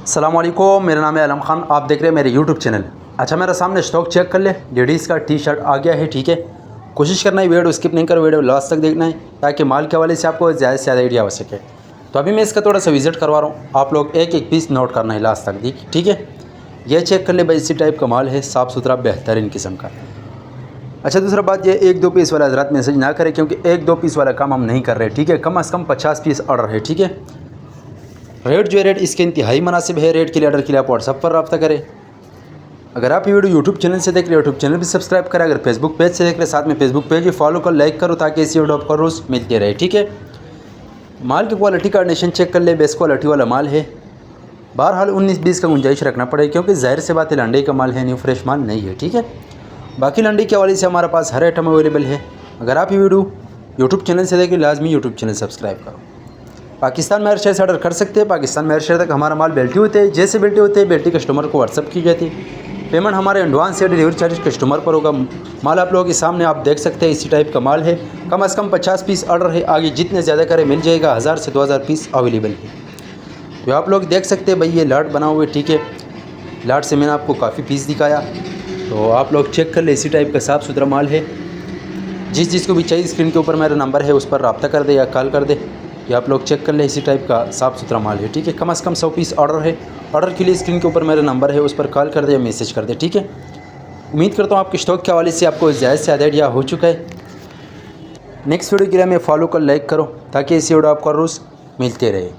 अस्सलाम वालेकुम, मेरा नाम है आलम खान। आप देख रहे हैं मेरे यूट्यूब चैनल। अच्छा, मेरे सामने स्टॉक चेक कर ले। लेडीज़ का टी शर्ट आ गया है, ठीक है। कोशिश करना है वीडियो स्किप नहीं करो, वीडियो लास्ट तक देखना है ताकि माल के हवाले से आपको ज़्यादा से ज़्यादा आइडिया हो सके। तो अभी मैं इसका थोड़ा सा विज़िट करवा रहा हूँ, आप लोग एक एक पीस नोट करना है लास्ट तक, ठीक है। ये चेक कर ले भाई, इसी टाइप का माल है, साफ़ सुथरा बेहतरीन किस्म का। अच्छा, दूसरा बात ये एक दो पीस वाला हज़रात मैसेज ना करें, क्योंकि एक दो पीस वाला काम हम नहीं कर रहे, ठीक है। कम से कम 50 पीस ऑर्डर है, ठीक है। रेट जो है रेट इसके इंतहाई मुनासिब है। रेट के लिए ऑर्डर के लिए आप व्हाट्सअप पर रब्ता करें। अगर आप ये वीडियो यूट्यूब चैनल से देख रहे हो, यूट्यूब चैनल भी सब्सक्राइब करें। अगर फेसबुक पेज से देख रहे हैं, साथ में फेसबुक पेज भी फॉलो कर, लाइक करो, ताकि इसी वीडियो आपको रोज़ मिलते रहे, ठीक है। माल की क्वालिटी कार्डिनेशन चेक कर ले, बेस्ट क्वालिटी वाला माल है। बहरहाल 19-20 का गुंजाइश रखना पड़ेगा, क्योंकि ज़ाहिर से बात है लंडे का माल है, न्यू फ्रेश माल नहीं है, ठीक है। बाकी लंडी के हवाले से हमारे पास हर आइटम अवेलेबल है। अगर आप ये वीडियो यूट्यूब चैनल से देखें, लाजमी यूट्यूब चैनल सब्सक्राइब करो। पाकिस्तान में हर शहर से ऑर्डर कर सकते हैं। पाकिस्तान में हर शहर तक हमारा माल बेल्टी होते हैं। जैसे बेल्टी होते हैं, बेल्टी कस्टमर को व्हाट्सअप की जाती है। पेमेंट हमारे एडवांस या डिलीवरी चार्ज कस्टमर पर होगा। माल आप लोगों के सामने आप देख सकते हैं, इसी टाइप का माल है। कम से कम 50 पीस ऑर्डर है। आगे जितने ज़्यादा करें मिल जाएगा। 1000 से 2000 पीस अवेलेबल है। तो आप लोग देख सकते हैं भाई, ये लाट बना हुआ है, ठीक है। लाट से मैंने आपको काफ़ी पीस दिखाया, तो आप लोग चेक कर ले। इसी टाइप का साफ़ सुथरा माल है। जिस को भी चाहिए, स्क्रीन के ऊपर मेरा नंबर है, उस पर रब्ता कर दे या कॉल कर दे। ये आप लोग चेक कर ले, इसी टाइप का साफ़ सुथरा माल है, ठीक है। कम से कम 100 पीस ऑर्डर है। ऑर्डर के लिए स्क्रीन के ऊपर मेरा नंबर है, उस पर कॉल कर दे या मैसेज कर दे, ठीक है। उम्मीद करता हूँ आपके स्टॉक के हवाले से आपको ज़्यादा से ज़्यादा आइडिया हो चुका है। नेक्स्ट वीडियो के लिए हमें फॉलो कर, लाइक करो, ताकि इसी वीडियो आपको रोज़ मिलते रहे।